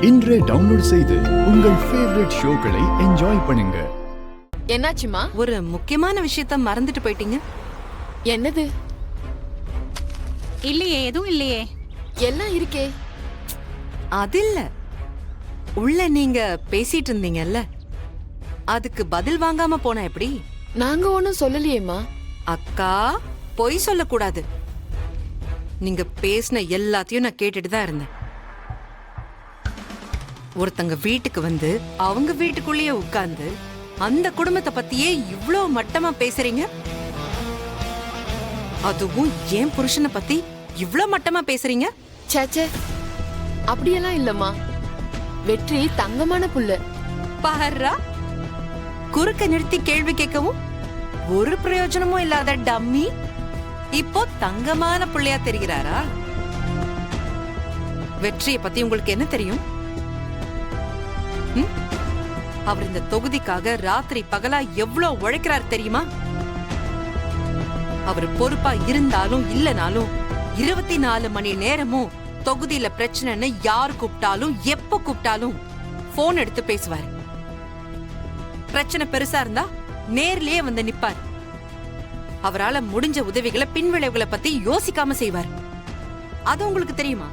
இன்றே டவுன்லோட் செய்து உங்கள் ஃபேவரட் ஷோக்களை என்ஜாய் பண்ணுங்க. என்னாச்சுமா? ஒரு முக்கியமான விஷயத்த மறந்துட்டு போயிட்டீங்க. என்னது? இல்லையே, எதுவும் இல்லையே. எல்லாம் இருக்கே. அது இல்ல, உள்ள நீங்க பேசிட்டு இருந்தீங்கல்ல, அதுக்கு பதில் வாங்காம போனா எப்படி? நாங்க ஒண்ணும் சொல்லலையேம்மா. அக்கா, பொய் சொல்லக்கூடாது. நீங்க பேசின எல்லாத்தையும் நான் கேட்டுட்டு தான் இருந்தேன். ஒருத்தங்க வீட்டுக்கு வந்து அவங்க வீட்டுக்குள்ளேயே உட்கார்ந்து அந்த குடும்பத்தை பத்தியே இவ்ளோ மட்டமா பேசுறீங்க. அதுவும் ஏன் புருஷனை பத்தி இவ்ளோ மட்டமா பேசுறீங்க? சேச்சே, அப்படியெல்லாம் இல்லம்மா. வெற்றி தங்கமான புள்ள. பாரா, குறுக்க நிறுத்தி கேள்வி கேட்கவும் ஒரு பிரயோஜனமும் இல்லாத டம்மி இப்போ தங்கமான புள்ளையா தெரிகிறாரா? வெற்றியை பத்தி உங்களுக்கு என்ன தெரியும்? அவர் இந்த தொகுதிக்காக ராத்திரி பகலா எவ்வளவு உழைக்கிறார் தெரியுமா? அவர் பொறுப்பா இருந்தாலும் இல்லனாலும் 24 மணி நேரமும் தொகுதியில பிரச்சனைன்னு யார் கூப்பிட்டாலும் எப்ப கூப்பிட்டாலும் போன் எடுத்து பேசுவார். பிரச்சனை பெருசா இருந்தா நேர்லயே வந்து நிப்பார். அவரால முடிஞ்ச உதவிகளை பின்விளைவுகளை பத்தி யோசிக்காம செய்வார். அது உங்களுக்கு தெரியுமா?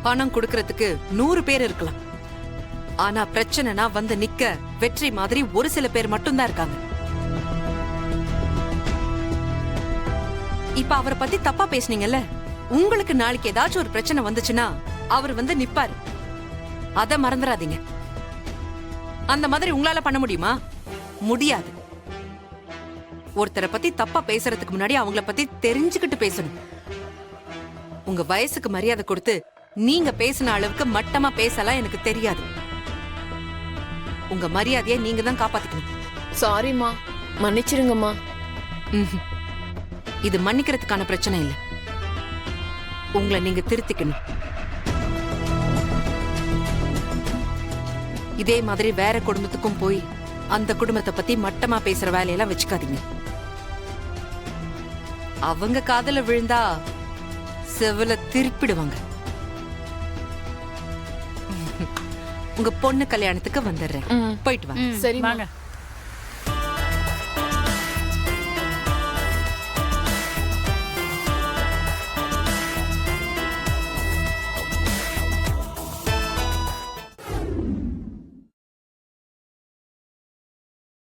பணம் கொடுக்கறதுக்கு 100 பேர் இருக்கலாம், ஆனா பிரச்சனைனா வந்து நிக்க வெற்றி மாதிரி ஒரு சில பேர் மட்டும்தான் இருக்காங்க. இப்ப அவரை பத்தி தப்பா பேசுனீங்கல்ல, உங்களுக்கு நாளைக்கு ஏதாச்சும் ஒரு பிரச்சனை வந்துச்சுன்னா அவர் வந்து நிப்பாரு. அத மறந்துடாதீங்க. அந்த மாதிரி உங்களால பண்ண முடியுமா? முடியாது. ஒருத்தரை பத்தி தப்பா பேசுறதுக்கு முன்னாடி அவங்கள பத்தி தெரிஞ்சுக்கிட்டு பேசணும். உங்க வயசுக்கு மரியாதை கொடுத்து நீங்க பேசின அளவுக்கு மட்டமா பேசலாம் எனக்கு தெரியாது. உங்க மரியாதையை நீங்க தான் காப்பாத்திக்கணும். சாரிம்மா, மன்னிச்சிருங்கம்மா. இது மன்னிக்கிறதுக்கான பிரச்சனை இல்ல, உங்களை நீங்க திருத்திக்கணும். இதே மாதிரி வேற குடும்பத்துக்கும் போய் அந்த குடும்பத்தை பத்தி மட்டமா பேசுற வேலையெல்லாம் வச்சுக்காதீங்க. அவங்க காதல விழுந்தா செவல திருப்பிடுவாங்க. உங்க பொண்ணு கல்யாணத்துக்கு வந்துடுறேன், போயிட்டு வாங்க. சரி வாங்க.